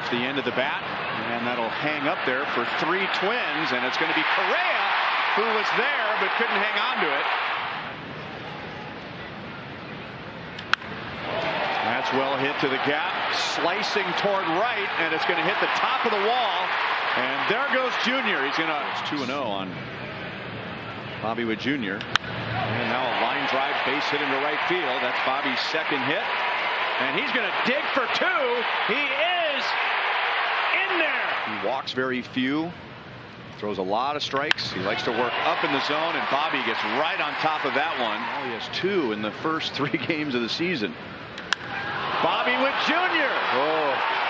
Off the end of the bat, and that'll hang up there for 3 Twins, and it's going to be Correa who was there but couldn't hang on to it. That's well hit to the gap, slicing toward right, and it's going to hit the top of the wall, and there goes Junior. He's going to, it's 2-0 on Bobby Witt Jr. And now a line drive base hit into right field. That's Bobby's second hit, and he's going to dig for 2. He is in there. He walks very few, throws a lot of strikes. He likes to work up in the zone, and Bobby gets right on top of that one. Well, he has 2 in the first 3 games of the season. Bobby Witt Jr.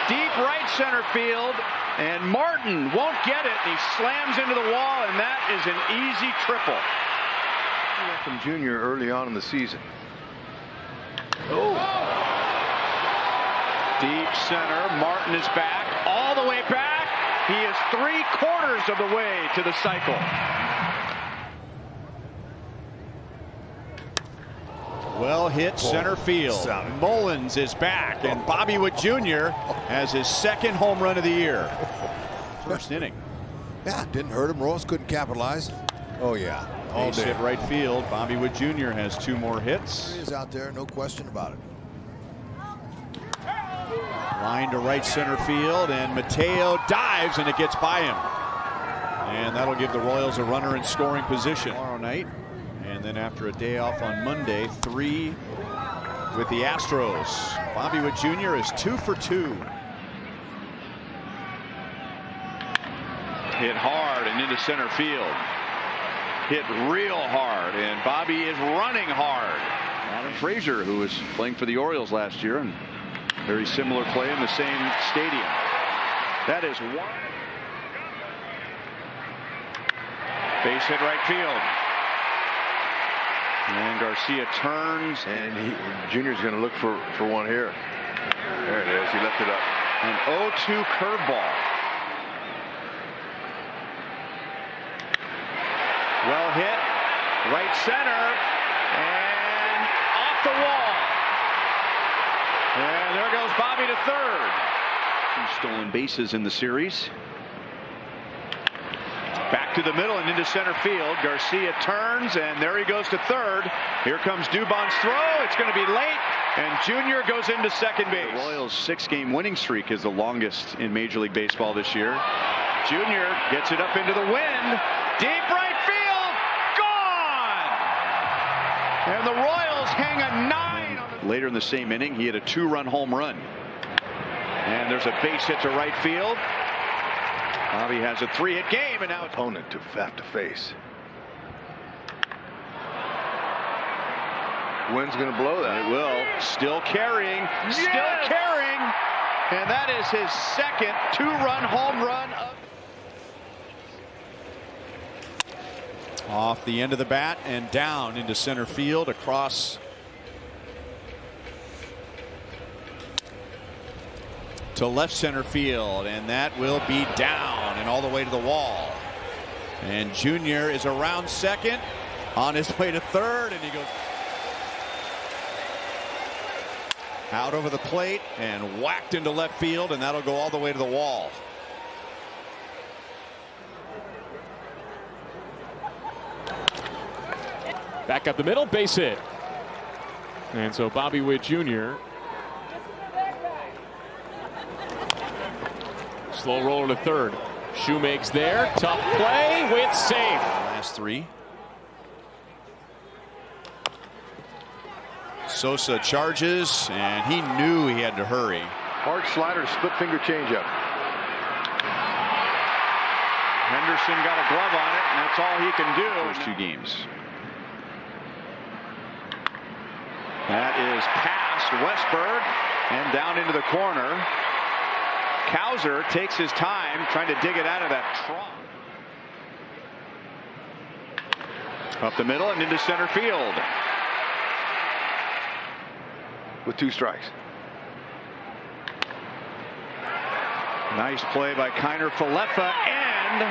Deep right center field, and Martin won't get it. He slams into the wall, and that is an easy triple. From Junior early on in the season. Deep center. Martin is back, all the way back. He is 3/4 of the way to the cycle. Well hit center field. Mullins is back, and Bobby Witt Jr. has his second home run of the year. First inning. Yeah, didn't hurt him. Ross couldn't capitalize. Oh yeah, all Base day. hit right field. Bobby Witt Jr. has 2 more hits. He is out there, no question about it. Line to right center field, and Mateo dives, and it gets by him. And that'll give the Royals a runner in scoring position tomorrow night. And then after a day off on Monday, 3 with the Astros. Bobby Witt Jr. is 2 for 2. Hit hard and into center field. Hit real hard, and Bobby is running hard. Adam Frazier, who was playing for the Orioles last year, and very similar play in the same stadium. That is 1. Base hit right field. And Garcia turns, and Junior's going to look for one here. There it is. He left it up. An 0-2 curveball. Well hit, right center, and off the wall. And there goes Bobby to third. 2 stolen bases in the series. Back to the middle and into center field. Garcia turns, and there he goes to third. Here comes Dubon's throw. It's going to be late, and Junior goes into second base. The Royals' 6-game winning streak is the longest in Major League Baseball this year. Junior gets it up into the wind. Deep right field. Gone! And the Royals hang a 9 on the... Later in the same inning, he hit a 2-run home run. And there's a base hit to right field. Bobby has a 3-hit game, and now opponent to have to face. Wind's going to blow that. It will. Still carrying. Yes! Still carrying. And that is his second 2-run home run. Off the end of the bat and down into center field across to left center field, and that will be down and all the way to the wall. And Junior is around second, on his way to third, and he goes out over the plate and whacked into left field, and that'll go all the way to the wall. Back up the middle, base hit. And so Bobby Witt Jr. Slow roller to third. Shoemake's there. Tough play with safe. Last 3. Sosa charges, and he knew he had to hurry. Hard slider, split finger changeup. Henderson got a glove on it, and that's all he can do. First 2 games. That is past Westberg and down into the corner. Cowser takes his time trying to dig it out of that trough. Up the middle and into center field. With 2 strikes. Nice play by Kiner Falefa, and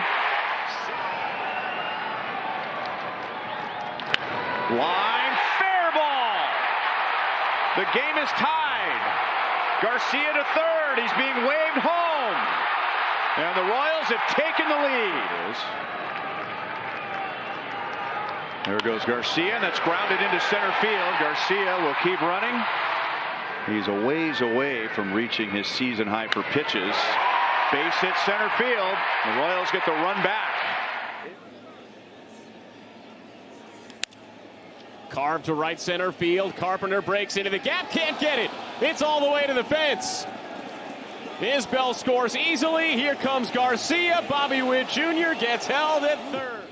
line fair ball. The game is tied. Garcia to third. He's being waved home. And the Royals have taken the lead. There goes Garcia, and that's grounded into center field. Garcia will keep running. He's a ways away from reaching his season high for pitches. Base hit center field. The Royals get the run back. Carved to right center field. Carpenter breaks into the gap. Can't get it. It's all the way to the fence. Isbell scores easily. Here comes Garcia. Bobby Witt Jr. gets held at third.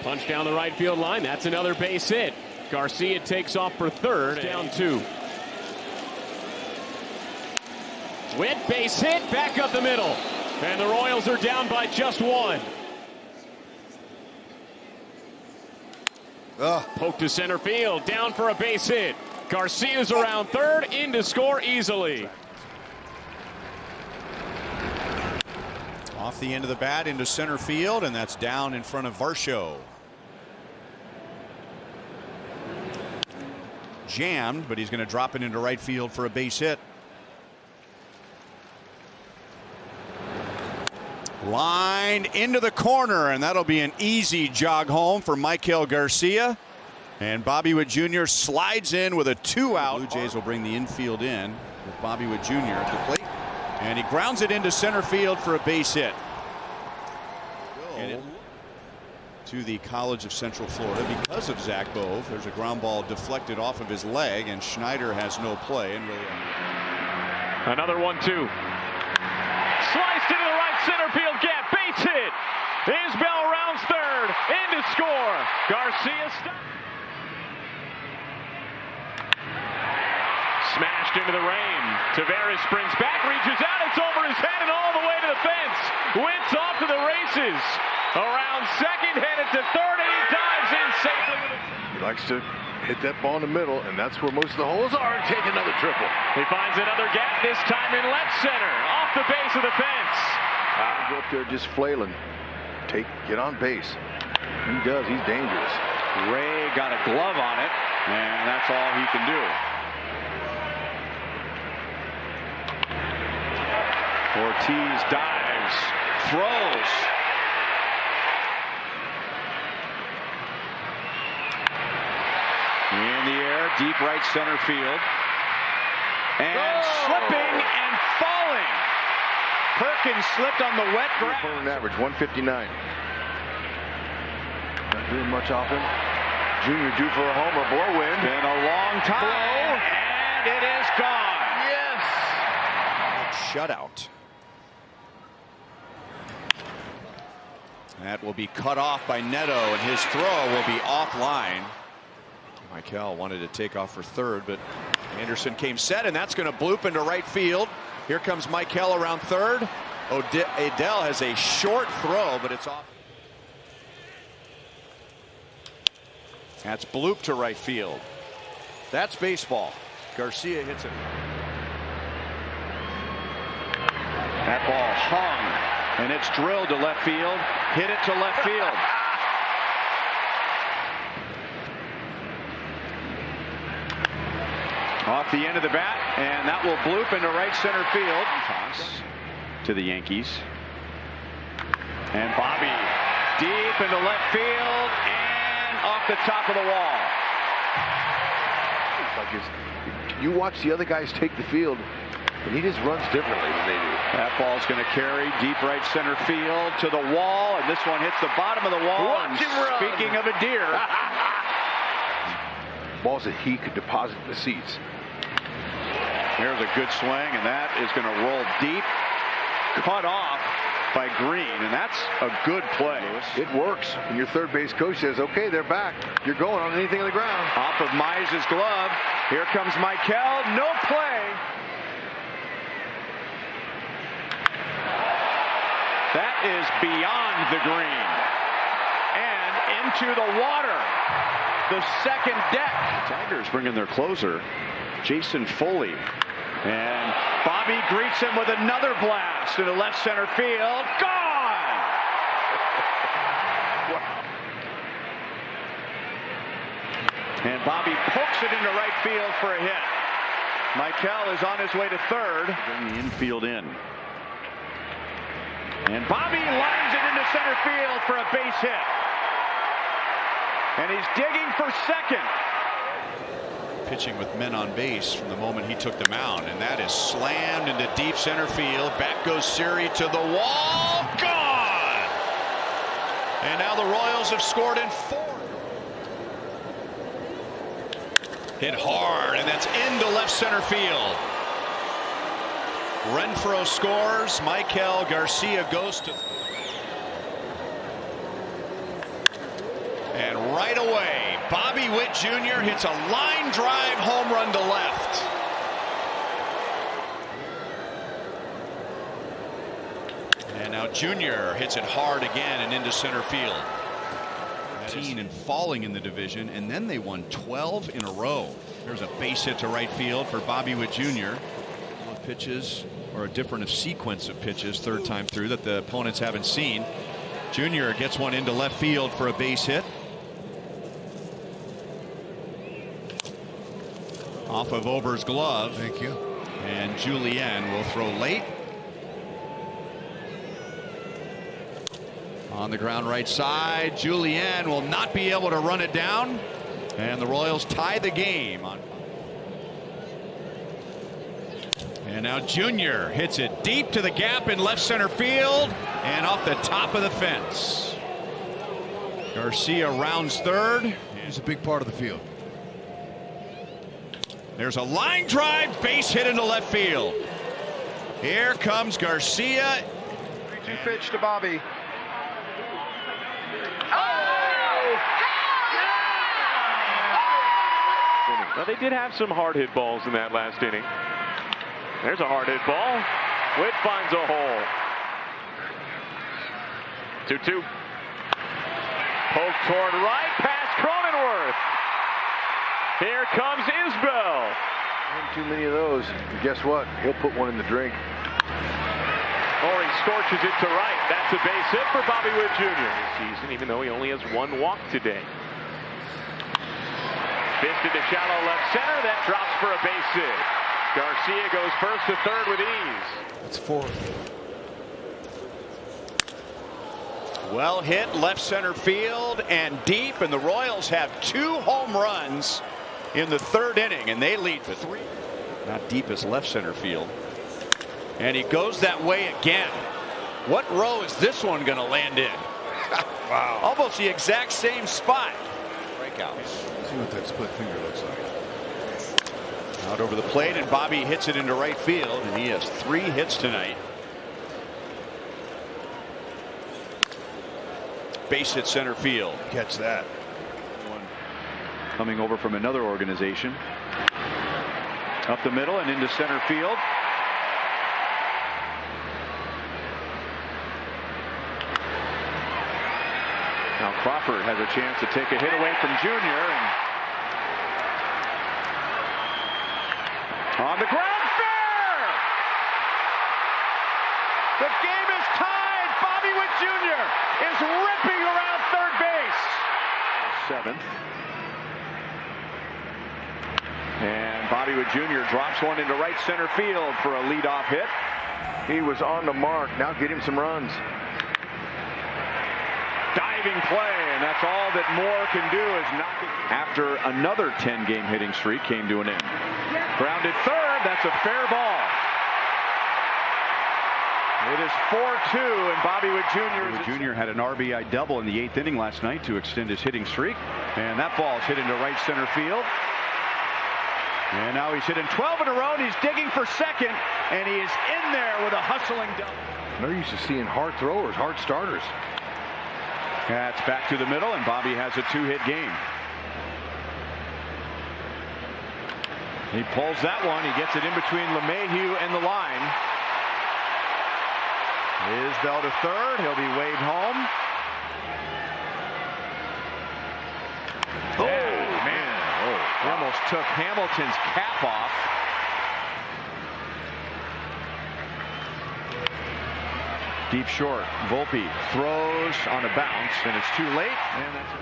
Punch down the right field line. That's another base hit. Garcia takes off for third. Down 2. Witt base hit. Back up the middle. And the Royals are down by just 1. Poke to center field. Down for a base hit. Garcia's around third. In to score easily. Off the end of the bat into center field, and that's down in front of Varsho. Jammed, but he's going to drop it into right field for a base hit. Lined into the corner, and that'll be an easy jog home for Michael Garcia. And Bobby Witt Jr. slides in with a 2-out. Blue Jays will bring the infield in with Bobby Witt Jr. at the plate. And he grounds it into center field for a base hit. And to the College of Central Florida because of Zach Bove. There's a ground ball deflected off of his leg, and Schneider has no play. And really, another 1-2. Sliced into the right center field gap. Base hit. Isbell rounds third. In to score. Garcia stops. Smashed into the rain. Tavares springs back, reaches out. It's over his head and all the way to the fence. Witt's off to the races. Around second, headed to third, and he dives in safely. He likes to hit that ball in the middle, and that's where most of the holes are, and take another triple. He finds another gap, this time in left center, off the base of the fence. Go up there just flailing. Get on base. He does. He's dangerous. Ray got a glove on it, and that's all he can do. Ortiz dives, throws. In the air, deep right center field. And slipping and falling. Perkins slipped on the wet grass. Average 159. Not doing much off him. Junior due for a homer. Blow in. Been a long time. And it is gone. Yes. shutout. That will be cut off by Neto, and his throw will be offline. Michael wanted to take off for third, but Anderson came set, and that's going to bloop into right field. Here comes Michael around third. Adele has a short throw, but it's off. That's bloop to right field. That's baseball. Garcia hits it. That ball hung, and it's drilled to left field. Hit it to left field. Off the end of the bat, and that will bloop into right center field. Toss to the Yankees. And Bobby deep into left field and off the top of the wall. You watch the other guys take the field, and he just runs differently than they do. That ball's going to carry deep right center field to the wall, and this one hits the bottom of the wall. Watch him run. Speaking of a deer. Balls that he could deposit in the seats. Here's a good swing, and that is going to roll deep, cut off by Green, and that's a good play. It works. And your third base coach says, okay, they're back. You're going on anything on the ground. Off of Mize's glove. Here comes Michael. No play. That is beyond the green. And into the water. The second deck. Tigers bring in their closer, Jason Foley. And Bobby greets him with another blast into left center field. Gone! Wow. And Bobby pokes it into right field for a hit. Michael is on his way to third. Bring the infield in. And Bobby lines it into center field for a base hit. And he's digging for second. Pitching with men on base from the moment he took the mound, and that is slammed into deep center field. Back goes Siri to the wall. Gone! And now the Royals have scored in 4. Hit hard, and that's into left center field. Renfroe scores. Michael Garcia goes to. And right away, Bobby Witt Jr. hits a line drive home run to left. And now Jr. hits it hard again and into center field. And falling in the division, and then they won 12 in a row. There's a base hit to right field for Bobby Witt Jr. Pitches, or a different sequence of pitches, third time through, that the opponents haven't seen. Jr. gets one into left field for a base hit. Off of Ober's glove. Thank you. And Julien will throw late. On the ground right side, Julien will not be able to run it down, and the Royals tie the game. And now Junior hits it deep to the gap in left center field and off the top of the fence. Garcia rounds third. He's a big part of the field. There's a line drive base hit into left field. Here comes Garcia. 3-2 pitch to Bobby. Well, they did have some hard hit balls in that last inning. There's a hard hit ball. Witt finds a hole. 2-2. Poke toward right, past Cronenworth. Here comes Isbell. Too many of those. And guess what? He'll put one in the drink. Or he scorches it to right. That's a base hit for Bobby Witt Jr. this season, even though he only has one walk today. Fisted to shallow left center. That drops for a base hit. Garcia goes first to third with ease. That's 4. Well hit left center field and deep, and the Royals have 2 home runs in the third inning, and they lead for 3. Not deep as left center field. And he goes that way again. What row is this one going to land in? Wow. Almost the exact same spot. Breakouts. See what that split finger looks like. Out over the plate, and Bobby hits it into right field, and he has 3 hits tonight. Base hit center field. Catch that. One coming over from another organization. Up the middle and into center field. Now Crawford has a chance to take a hit away from Junior, and on the ground, fair! The game is tied. Bobby Witt Jr. is ripping around third base. 7th. And Bobby Witt Jr. drops one into right center field for a leadoff hit. He was on the mark. Now get him some runs. Diving play, and that's all that Moore can do is knock it. After another 10-game hitting streak came to an end. Grounded third, that's a fair ball. It is 4-2, and Bobby Witt Jr. had an RBI double in the 8th inning last night to extend his hitting streak, and that ball is hit into right center field. And now he's hitting 12 in a row, and he's digging for second, and he is in there with a hustling double. They're used to seeing hard throwers, hard starters. That's back to the middle, and Bobby has a 2-hit game. He pulls that one. He gets it in between LeMahieu and the line. Isbell to third. He'll be waved home. Oh, man. He almost took Hamilton's cap off. Deep short. Volpe throws on a bounce, and it's too late. And that's it.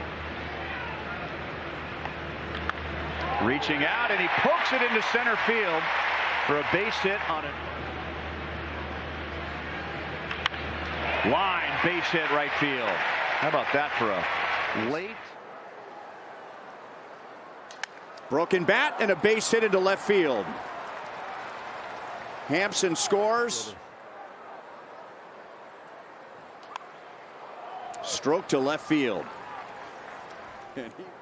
Reaching out, and he pokes it into center field for a base hit on it. Line base hit right field. How about that for a late? Broken bat and a base hit into left field. Hampson scores. Stroke to left field.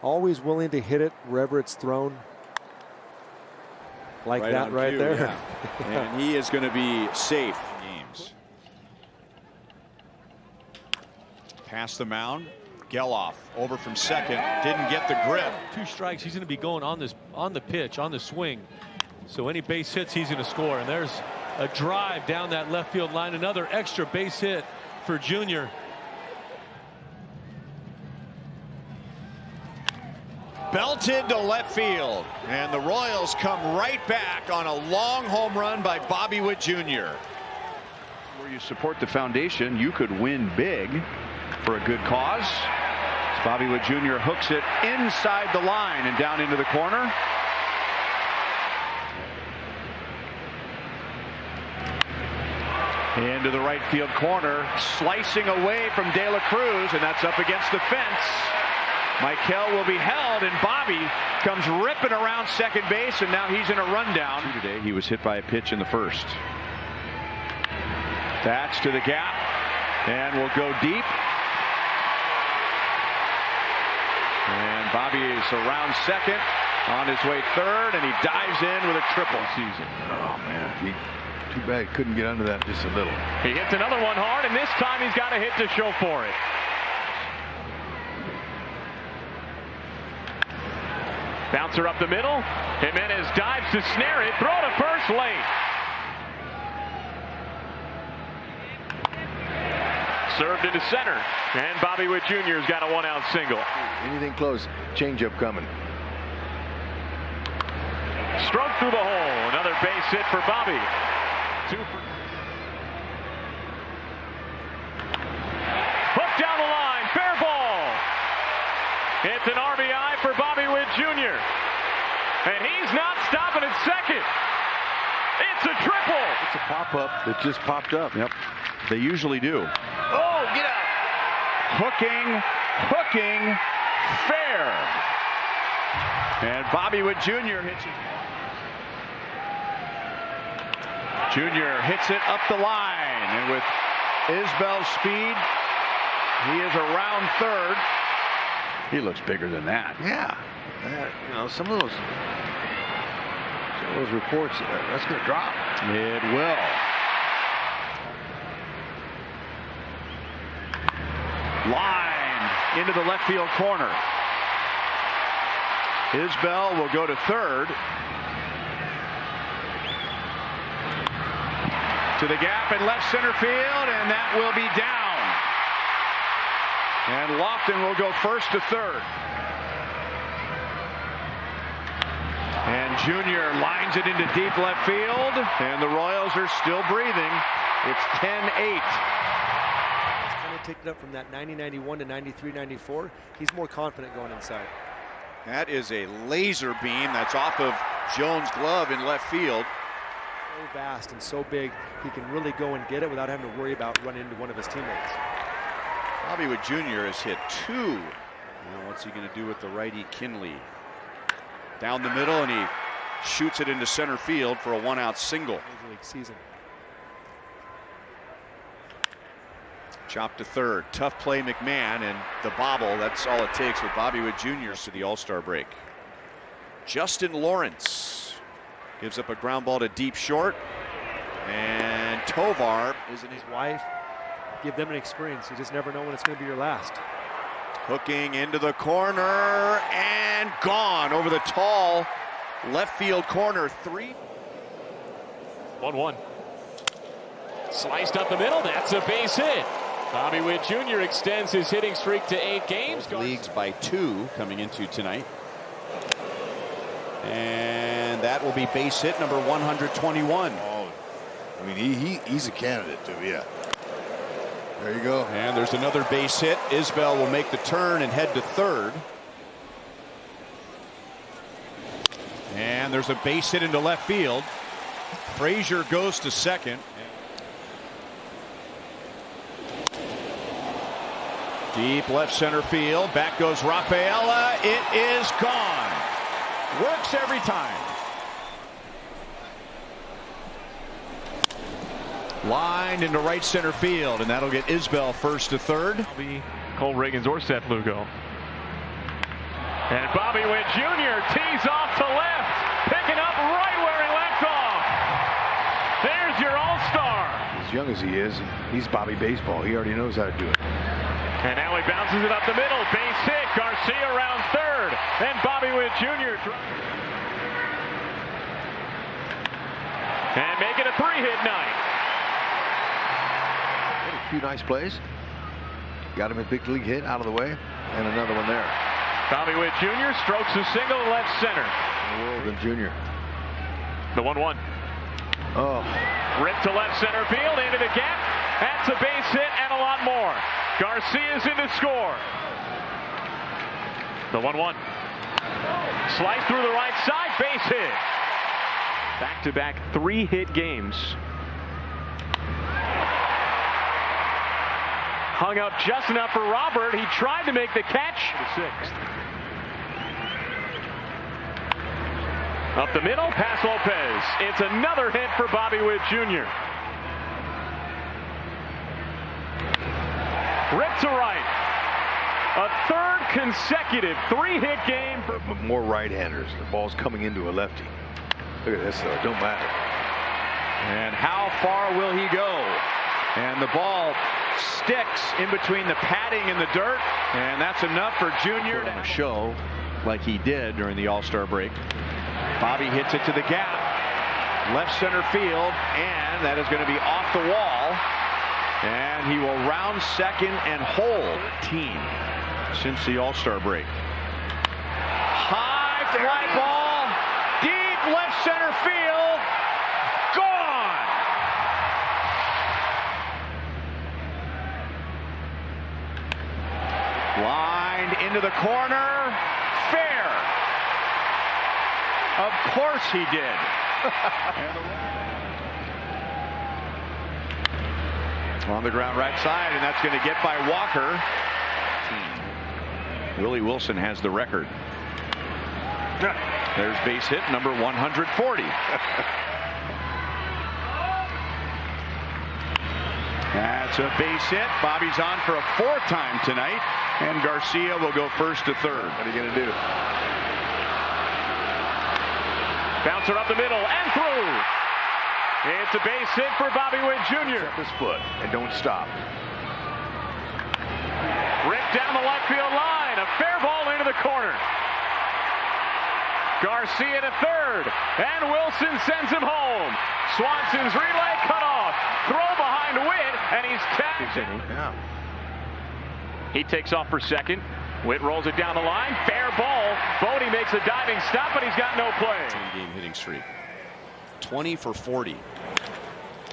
Always willing to hit it wherever it's thrown. Like Right that right cue, there. yeah. And he is going to be safe. Games. Past the mound. Geloff over from second. Didn't get the grip. 2 strikes. He's going to be going on the pitch, on the swing. So any base hits, he's going to score. And there's a drive down that left field line. Another extra base hit for Junior. Belted to left field. And the Royals come right back on a long home run by Bobby Witt Jr. Where you support the foundation, you could win big for a good cause. Bobby Witt Jr. hooks it inside the line and down into the corner. Into the right field corner, slicing away from De La Cruz, and that's up against the fence. Michael will be held, and Bobby comes ripping around second base, and now he's in a rundown. Today he was hit by a pitch in the first. That's to the gap, and will go deep. And Bobby is around second, on his way third, and he dives in with a triple season. Oh man, too bad he couldn't get under that just a little. He hits another one hard, and this time he's got a hit to show for it. Bouncer up the middle. Jimenez dives to snare it. Throw to first late. Served into center. And Bobby Witt Jr. has got a 1-out single. Anything close, changeup coming. Stroke through the hole. Another base hit for Bobby. Hook down the line. Fair ball. It's an RBI for Bobby Witt Jr. And he's not stopping at second. It's a triple. It's a pop-up that just popped up. Yep, they usually do. Oh, get out. Hooking, fair. And Bobby Witt Jr. hits it. Jr. hits it up the line, and with Isbell's speed, he is around third. He looks bigger than that. Yeah. You know, some of those reports, that's going to drop. It will. Line into the left field corner. Isbell will go to third. To the gap in left center field, and that will be down. And Lofton will go first to third. And Junior lines it into deep left field, and the Royals are still breathing. It's 10-8. He's kind of ticked it up from that 90-91 to 93-94. He's more confident going inside. That is a laser beam that's off of Jones' glove in left field. So vast and so big, he can really go and get it without having to worry about running into one of his teammates. Bobby Witt Jr. has hit 2. Now what's he going to do with the righty Kinley? Down the middle, and he shoots it into center field for a 1-out single. Major League season. Chop to third. Tough play McMahon, and the bobble, that's all it takes with Bobby Witt Jr. to the All-Star break. Justin Lawrence gives up a ground ball to deep short, and Tovar is in his wife. Give them an experience. You just never know when it's going to be your last. Hooking into the corner and gone over the tall left field corner. 3. 1-1. Sliced up the middle. That's a base hit. Bobby Witt Jr. extends his hitting streak to 8 games. Leagues by 2 coming into tonight. And that will be base hit number 121. Oh, I mean, he's a candidate too, yeah. There you go. And there's another base hit. Isbell will make the turn and head to third. And there's a base hit into left field. Frazier goes to second. Deep left center field. Back goes Rafaela. It is gone. Works every time. Lined into right center field, and that'll get Isbell first to third. Be Cole Riggins or Seth Lugo. And Bobby Witt Jr. tees off to left, picking up right where he left off. There's your all-star. As young as he is, he's Bobby Baseball. He already knows how to do it. And now he bounces it up the middle. Base hit. Garcia around third. And Bobby Witt Jr. And make it a 3-hit night. A few nice plays. Got him a big league hit out of the way, and another one there. Bobby Witt Jr. strokes a single left center. World and Junior. The 1-1. Oh. Ripped to left center field, into the gap. That's a base hit and a lot more. Garcia's in to score. The 1-1. Slice through the right side, base hit. Back-to-back 3-hit games. Hung up just enough for Robert. He tried to make the catch. The 6th. Up the middle, past Lopez. It's another hit for Bobby Witt Jr. Ripped to right. A third consecutive 3-hit game. More right-handers. The ball's coming into a lefty. Look at this, though. It don't matter. And how far will he go? And the ball sticks in between the padding and the dirt, and that's enough for Junior to show like he did during the All-Star break. Bobby hits it to the gap, left center field, and that is going to be off the wall, and he will round second and hold 13 since the All-Star break. High fly ball, deep left center field, gone. Lined into the corner, fair. Of course he did. On the ground right side, and that's going to get by Walker. Willie Wilson has the record. There's base hit number 140. That's a base hit. Bobby's on for a 4th time tonight, and Garcia will go first to third. What are you going to do? Bouncer up the middle and through. It's a base hit for Bobby Witt Jr. Up his foot and don't stop. Ripped down the left field line. A fair ball into the corner. Garcia to third, and Wilson sends him home. Swanson's relay cut off. Throw behind Witt, and he's tagged. Yeah. He takes off for second. Witt rolls it down the line. Fair ball. Bodie makes a diving stop, but he's got no play. 10-game hitting streak. 20 for 40.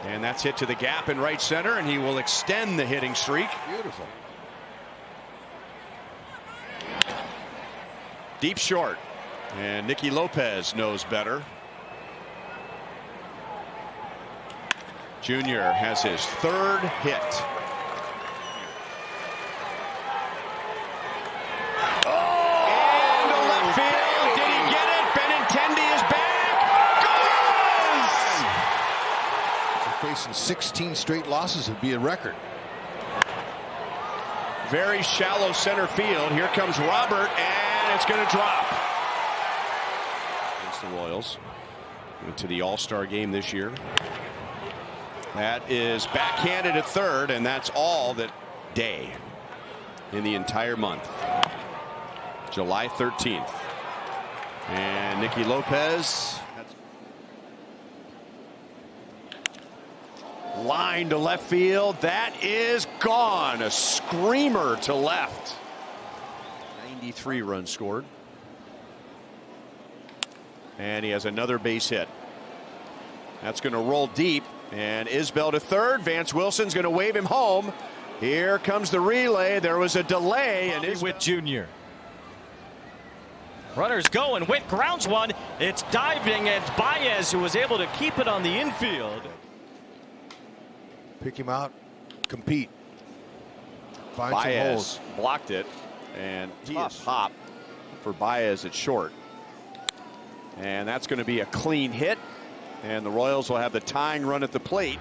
And that's hit to the gap in right center, and he will extend the hitting streak. Beautiful. Deep short. And Nicky Lopez knows better. Junior has his 3rd hit. Facing 16 straight losses would be a record. Very shallow center field. Here comes Robert, and it's going to drop. Against the Royals. Into the All-Star game this year. That is backhanded at third, and that's all that day in the entire month. July 13th. And Nicky Lopez. Line to left field. That is gone. A screamer to left. 93 runs scored. And he has another base hit. That's going to roll deep. And Isbell to third. Vance Wilson's going to wave him home. Here comes the relay. There was a delay. And Witt Jr. Runners go, and Witt grounds one. It's diving, and it's Baez who was able to keep it on the infield. Pick him out, compete. Find some Baez holes. blocked it, and tough hop for Baez at short. And that's going to be a clean hit, and the Royals will have the tying run at the plate.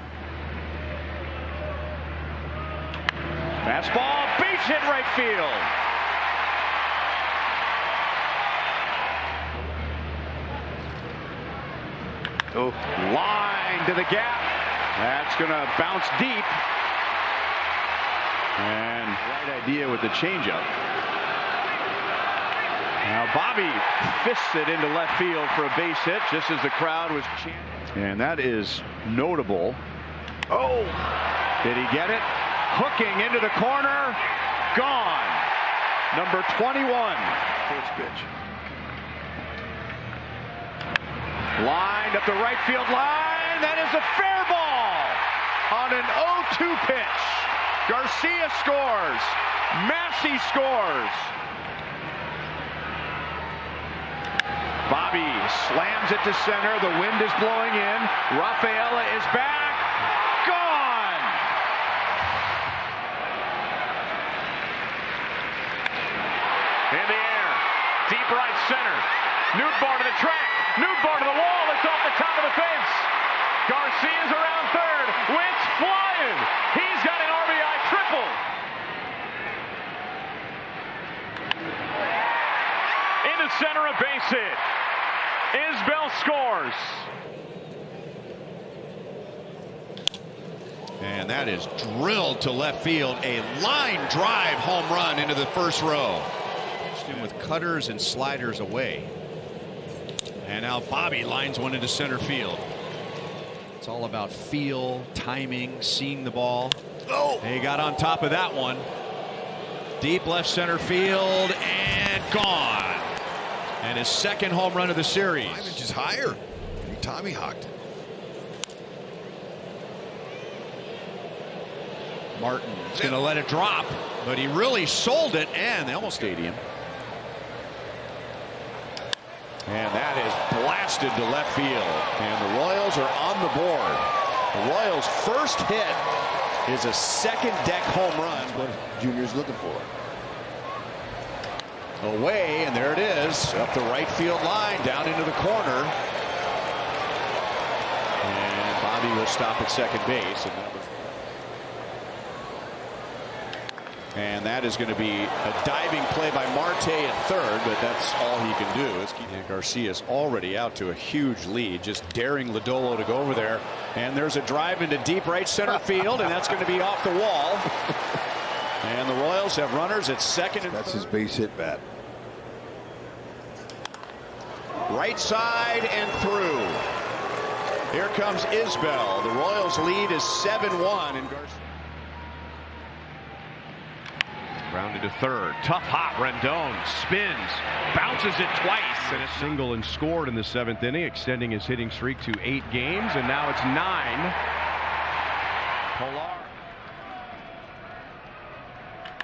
Fastball, base hit right field. Oh, Line to the gap. That's going to bounce deep. And right idea with the changeup. Now Bobby fists it into left field for a base hit just as the crowd was chanting. And that is notable. Oh, did he get it? Hooking into the corner. Gone. Number 21. first pitch. Lined up the right field line. That is a fair ball on an 0-2 pitch. Garcia scores. Massey scores. Bobby slams it to center. The wind is blowing in. Rafaela is back. Gone. In the air, deep right center. Nootbaar to the track. Nootbaar to the wall. It's off the top of the fence. Garcia's around third. Witt's flying. He's got an RBI triple. Into center, a base hit. Isbell scores. And that is drilled to left field. A line drive home run into the first row. Pitched him with cutters and sliders away. And now Bobby lines one into center field. It's all about feel, timing, seeing the ball. Oh! He got on top of that one. Deep left center field and gone. And his second home run of the series. 5 inches higher. He Tommy hawked it. Martin's going to let it drop, but he really sold it, and they almost ate him. And that is blasted to left field. And the Royals are on the board. The Royals' first hit is a second deck home run. What Junior's looking for. Away, and there it is. Up the right field line, down into the corner. And Bobby will stop at second base. And that is going to be a diving play by Marte at third, but that's all he can do. And Garcia's already out to a huge lead, just daring Lodolo to go over there. And there's a drive into deep right center field, and that's going to be off the wall. And the Royals have runners at second and That's third. his base hit bat. Right side and through. Here comes Isbell. The Royals lead is 7-1. And Garcia. Grounded to third. Tough hop. Rendon spins, bounces it twice, and a single and scored in the 7th inning, extending his hitting streak to 8 games, and now it's 9. Pilar.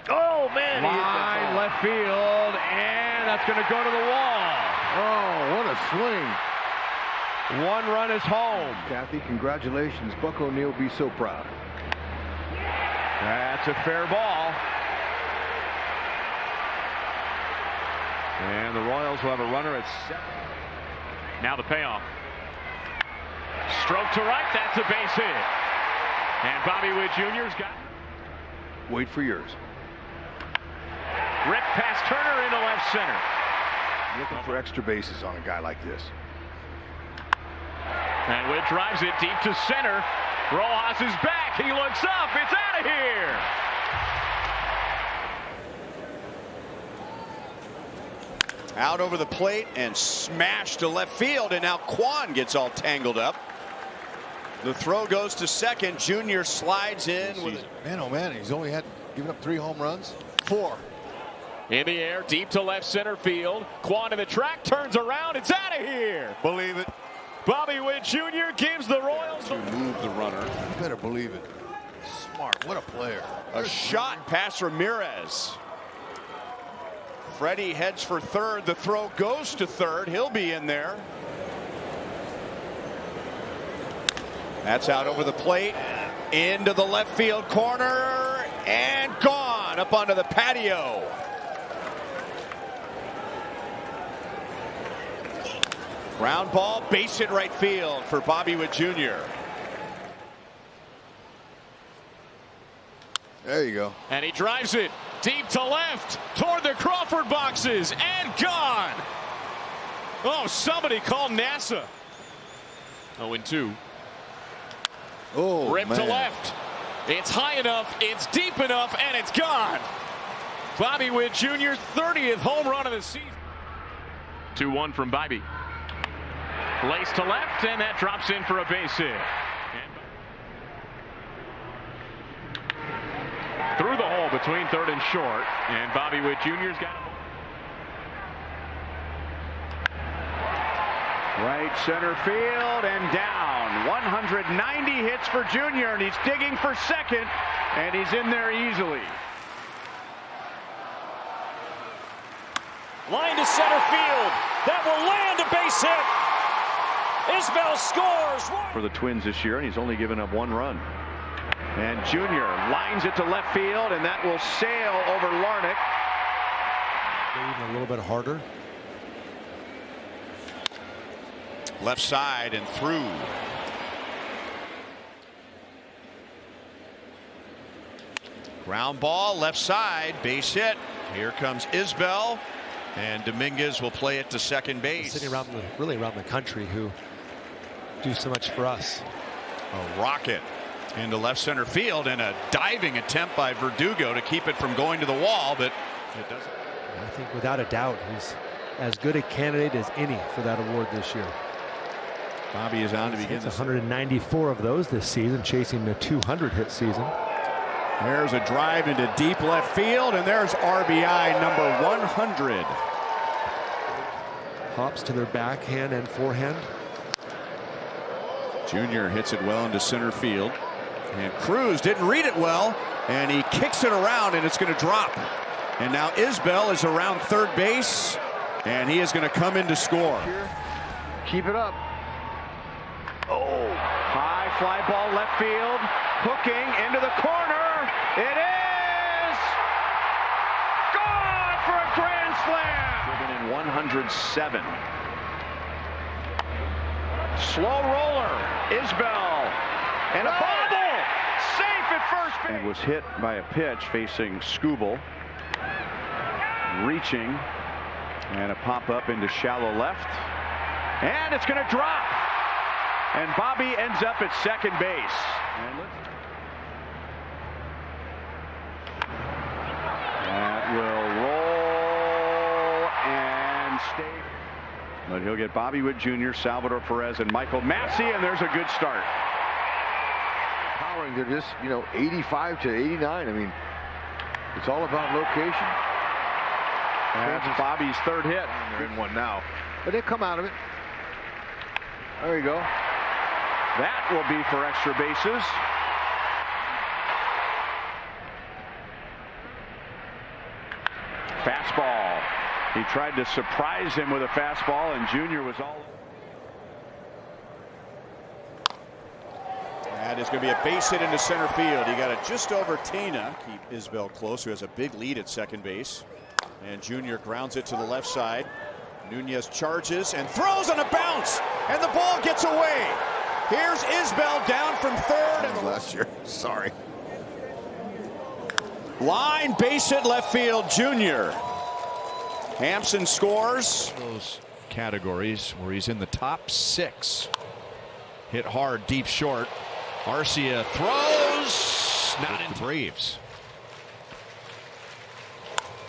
Oh, man. Line left field, and that's going to go to the wall. Oh, what a swing. 1 run is home. Kathy, congratulations. Buck O'Neil be so proud. That's a fair ball. And the Royals will have a runner at 7. Now the payoff. Stroke to right. That's a base hit. And Bobby Witt Jr.'s got. Wait for yours. Rick past Turner into left center. Looking for extra bases on a guy like this. And Witt drives it deep to center. Rojas is back. He looks up. It's out of here. Out over the plate and smashed to left field, and now Kwan gets all tangled up. The throw goes to second. Junior slides in with Man, oh man, he's only given up 3 home runs. 4. In the air, deep to left center field. Kwan to the track, turns around. It's out of here. believe it. Bobby Witt Jr. gives the Royals To move the runner. You better believe it. Smart. What a player. A shot past Ramirez. Freddie heads for third. The throw goes to third. He'll be in there. That's out over the plate. Into the left field corner. And gone up onto the patio. Ground ball, base hit right field for Bobby Witt Jr. There you go. And he drives it deep to left toward the Crawford boxes and gone. Oh, somebody call NASA. 0-2. Oh, Rip man. to left. It's high enough, it's deep enough, and it's gone. Bobby Witt Jr. 30th home run of the season. 2-1 from Bobby. Lace to left, and that drops in for a base hit. Through the hole between third and short, and Bobby Witt Jr.'s got him. Right center field and down. 190 hits for Junior, and he's digging for second, and he's in there easily. Line to center field. That will land a base hit. Isbell scores. For the Twins this year, and he's only given up one run. And Junior lines it to left field, and that will sail over Larnach. Even a little bit harder. Left side and through. Ground ball, left side, base hit. Here comes Isbell, and Dominguez will play it to second base. Sitting around really around the country who do so much for us. A rocket into left center field, and a diving attempt by Verdugo to keep it from going to the wall, but it doesn't. I think without a doubt he's as good a candidate as any for that award this year. Bobby is on to begin this. 194 of those this season, chasing the 200-hit season. There's a drive into deep left field, and there's RBI number 100. Hops to their backhand and forehand. Junior hits it well into center field, and Cruz didn't read it well, and he kicks it around, and it's going to drop. And now Isbell is around third base, and he is going to come in to score. Keep it up. Oh, high fly ball left field, hooking into the corner. It is gone for a grand slam. Driven in 107. Slow roller, Isbell, and a bobble, safe at first base. And was hit by a pitch facing Skubal, reaching, and a pop up into shallow left, and it's going to drop. And Bobby ends up at second base. That will roll and stay. But he'll get Bobby Witt Jr., Salvador Perez, and Michael Massey, and there's a good start. Powering, they're just, 85 to 89. I mean, it's all about location. That's Bobby's third hit. They're in one now, but they come out of it. There you go. That will be for extra bases. Fastball. He tried to surprise him with a fastball, and Junior was all. That is going to be a base hit into center field. He got it just over Tena. Keep Isbell close, who has a big lead at second base. And Junior grounds it to the left side. Nunez charges and throws on a bounce, and the ball gets away. Here's Isbell down from third. And Last year, sorry. Line base hit left field, Junior. Hampson scores. Those categories where he's in the top 6. Hit hard, deep short. Arcia throws. Not in. Braves.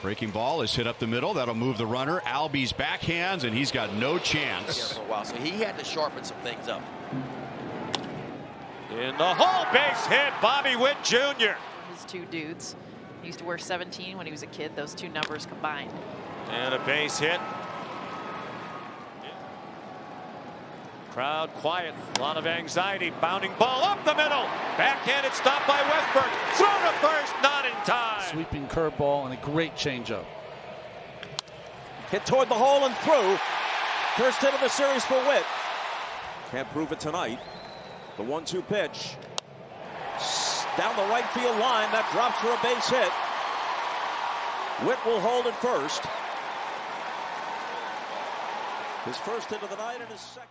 Breaking ball is hit up the middle. That'll move the runner. Albies backhands, and he's got no chance. For a while, so he had to sharpen some things up. In the hole, base hit, Bobby Witt Jr. His two dudes. He used to wear 17 when he was a kid. Those two numbers combined. And a base hit. Crowd quiet. A lot of anxiety. Bounding ball up the middle. Backhanded stop by Westberg. Throw to first, not in time. Sweeping curveball and a great changeup. Hit toward the hole and through. First hit of the series for Witt. Can't prove it tonight. The 1-2 pitch. Down the right field line. That drops for a base hit. Witt will hold at first. His first hit of the night and his second.